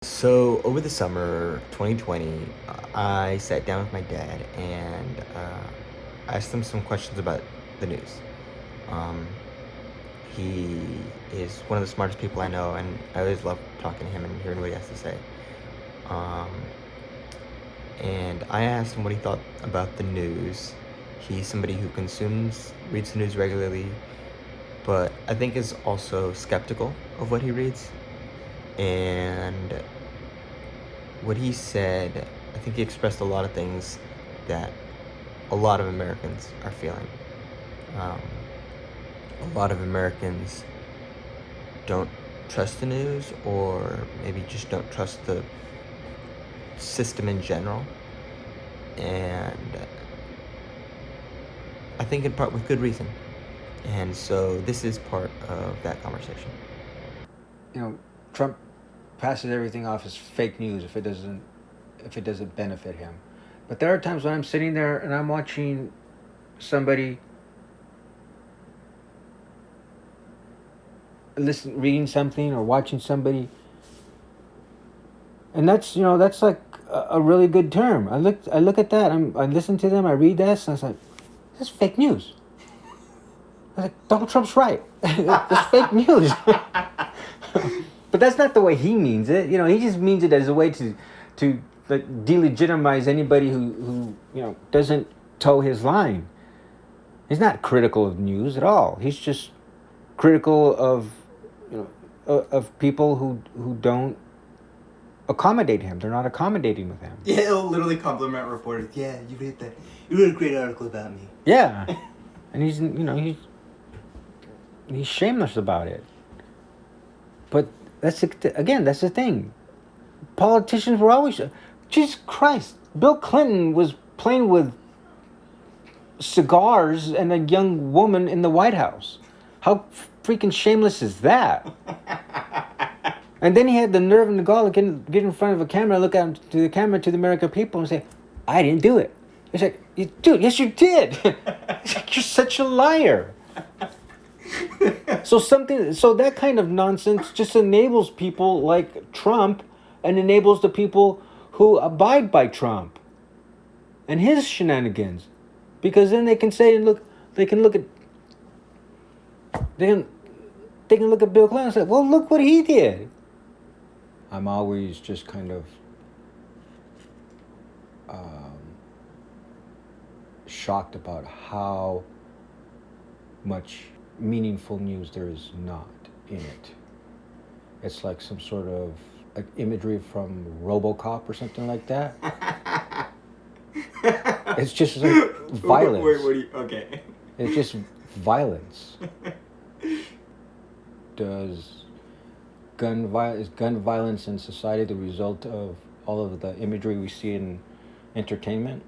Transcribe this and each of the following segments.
So over the summer 2020, I sat down with my dad and asked him some questions about the news. Um, he is one of the smartest people I know, and I always love talking to him and hearing what he has to say. Um, and I asked him what he thought about the news. He's somebody who reads the news regularly, but I think is also skeptical of what he reads. And what he said, I think he expressed a lot of things that a lot of Americans are feeling. Um, a lot of Americans don't trust the news, or maybe just don't trust the system in general. And I think in part with good reason. And so this is part of that conversation. Trump passes everything off as fake news if it doesn't benefit him. But there are times when I'm sitting there and I'm watching somebody reading something or watching somebody, and that's like a really good term. I look at that. I listen to them. I read this, and I was like, this is fake news. I was like, Donald Trump's right. It's fake news. But that's not the way he means it. He just means it as a way to like delegitimize anybody who doesn't toe his line. He's not critical of news at all. He's just critical of people who don't accommodate him. They're not accommodating with him. Yeah, he'll literally compliment reporters. Yeah, you read that. You wrote a great article about me. Yeah, and he's shameless about it. But that's the thing. Politicians were always, Jesus Christ, Bill Clinton was playing with cigars and a young woman in the White House. How freaking shameless is that? And then he had the nerve and the gall to get in front of a camera, look out to the camera, to the American people, and say, I didn't do it. It's like, dude, yes, you did. It's like, you're such a liar. So that kind of nonsense just enables people like Trump and enables the people who abide by Trump and his shenanigans. Because then they can say and look, they can look at Bill Clinton and say, well, look what he did. I'm always just kind of shocked about how much meaningful news there is not in it. It's like some sort of like imagery from RoboCop or something like that. It's just like violence. Okay. It's just violence. Is gun violence in society the result of all of the imagery we see in entertainment?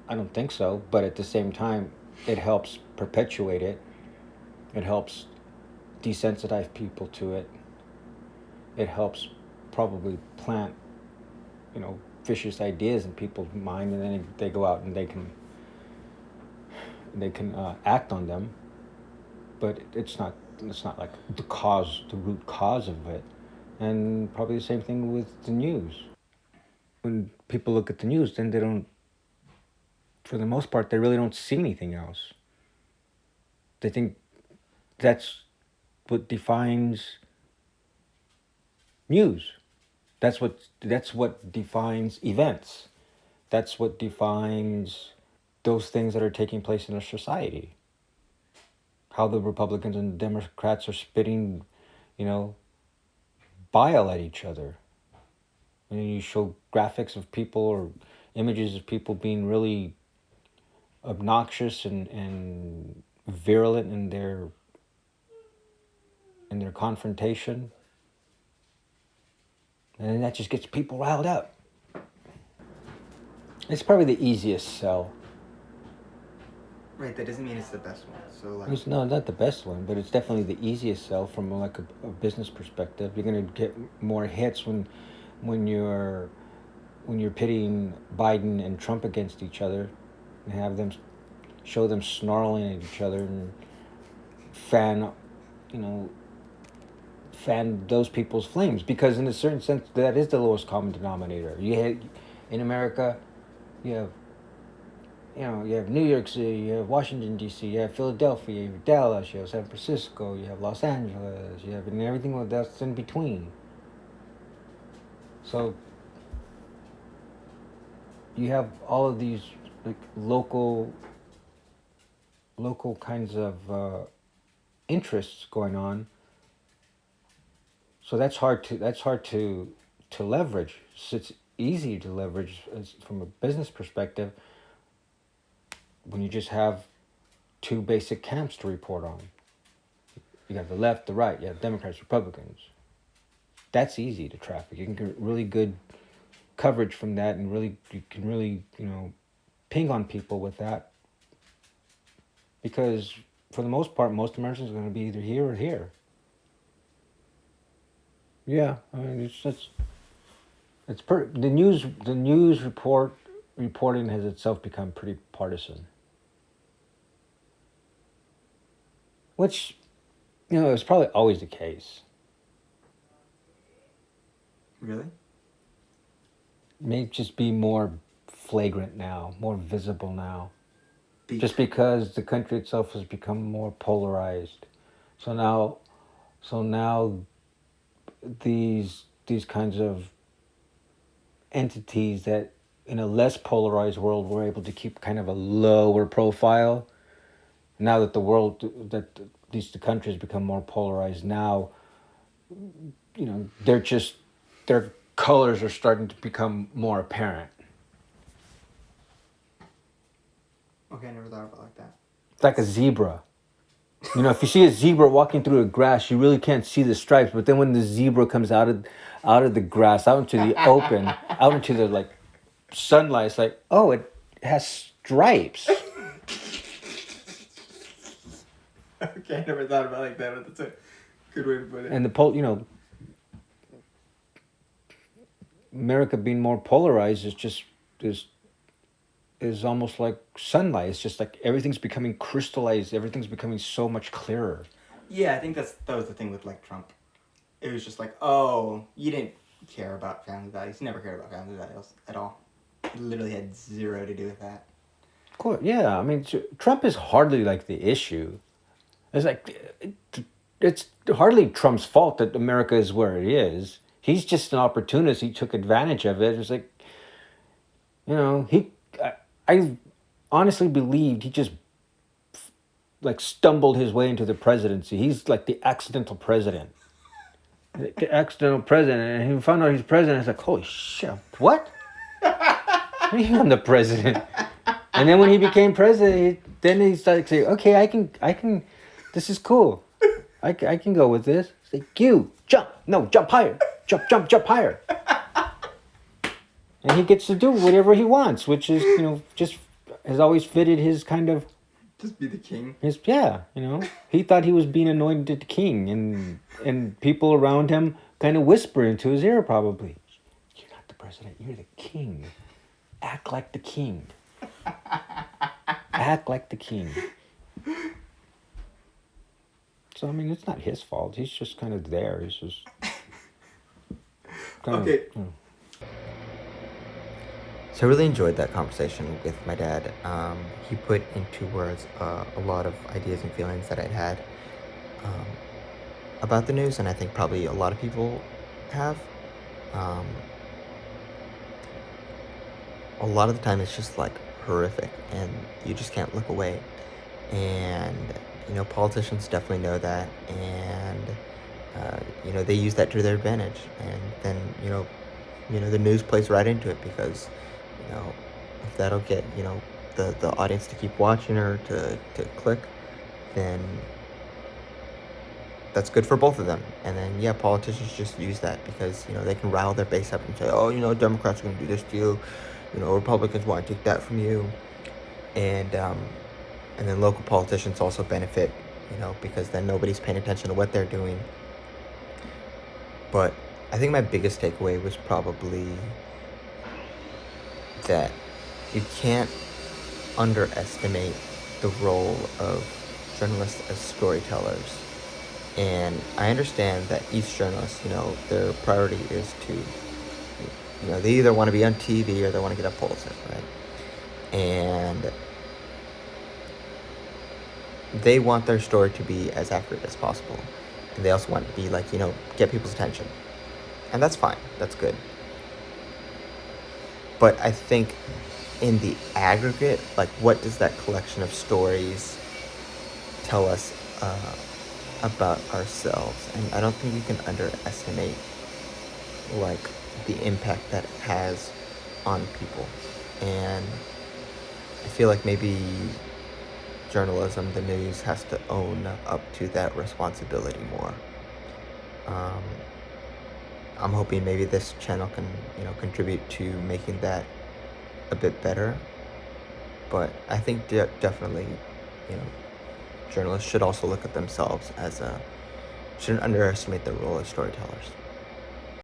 I don't think so, but at the same time, it helps perpetuate it. It helps desensitize people to it. It helps probably plant, vicious ideas in people's mind, and then they go out and they can act on them. But it's not like the root cause of it. And probably the same thing with the news. When people look at the news, then they don't, for the most part, they really don't see anything else. They think that's what defines news. That's what defines events. That's what defines those things that are taking place in our society. How the Republicans and the Democrats are spitting, bile at each other. And you show graphics of people or images of people being really obnoxious and virulent in their confrontation. And that just gets people riled up. It's probably the easiest sell. Right, that doesn't mean it's the best one. So like, It's not the best one, but it's definitely the easiest sell from like a business perspective. You're gonna get more hits when you're pitting Biden and Trump against each other, and have them show them snarling at each other and fan fan those people's flames, because in a certain sense that is the lowest common denominator. In America, you have you have New York City, you have Washington D.C., you have Philadelphia, you have Dallas, you have San Francisco, you have Los Angeles, you have everything that's in between. So you have all of these like local kinds of interests going on. So that's hard to leverage. So it's easy to leverage from a business perspective when you just have two basic camps to report on. You got the left, the right. You have Democrats, Republicans. That's easy to traffic. You can get really good coverage from that, and you can really ping on people with that. Because for the most part, most Americans are going to be either here or here. Yeah, I mean the news reporting has itself become pretty partisan, which is probably always the case. Really? May just be more flagrant now, more visible now. Just because the country itself has become more polarized. So now these kinds of entities that in a less polarized world were able to keep kind of a lower profile. Now that the countries become more polarized, now their colors are starting to become more apparent. Okay, I never thought about it like that. It's like a zebra. If you see a zebra walking through the grass, you really can't see the stripes. But then when the zebra comes out of the grass, out into the open, out into the like sunlight, it's like, oh, it has stripes. Okay, I never thought about it like that, but that's a good way to put it. And America being more polarized is almost like sunlight. It's just like everything's becoming crystallized. Everything's becoming so much clearer. Yeah, I think that was the thing with like Trump. It was just like, oh, you didn't care about family values. You never cared about family values at all. It literally had zero to do with that. Cool. Yeah, I mean, Trump is hardly like the issue. It's like it's hardly Trump's fault that America is where it is. He's just an opportunist. He took advantage of it. It's like, I honestly believed he just like stumbled his way into the presidency. He's like the accidental president. The accidental president. And he found out he's president. It's like, holy shit, what? I'm the president. And then when he became president, then he started saying, okay, I can, this is cool. I can go with this. It's like, jump higher. Jump higher. And he gets to do whatever he wants, which is, just has always fitted his kind of... Just be the king. He thought he was being anointed king, and people around him kind of whisper into his ear probably, you're not the president, you're the king. Act like the king. Act like the king. So, I mean, it's not his fault. He's just kind of there. He's just... Okay. So I really enjoyed that conversation with my dad. He put into words a lot of ideas and feelings that I'd had about the news, and I think probably a lot of people have. A lot of the time it's just like horrific, and you just can't look away. And politicians definitely know that, and they use that to their advantage. And then the news plays right into it, because if that'll get the audience to keep watching or to click, then that's good for both of them. And then politicians just use that because they can rile their base up and say, oh, Democrats are going to do this to you, Republicans want to take that from you. And then local politicians also benefit, because then nobody's paying attention to what they're doing. But I think my biggest takeaway was probably that you can't underestimate the role of journalists as storytellers. And I understand that each journalist, their priority is to, they either want to be on TV or they want to get a Pulitzer, right? And they want their story to be as accurate as possible. And they also want to be like, get people's attention. And that's fine. That's good. But I think in the aggregate, like, what does that collection of stories tell us about ourselves? And I don't think you can underestimate, like, the impact that it has on people. And I feel like maybe journalism, the news, has to own up to that responsibility more. I'm hoping maybe this channel can, contribute to making that a bit better. But I think definitely, journalists should also look at themselves shouldn't underestimate their role as storytellers.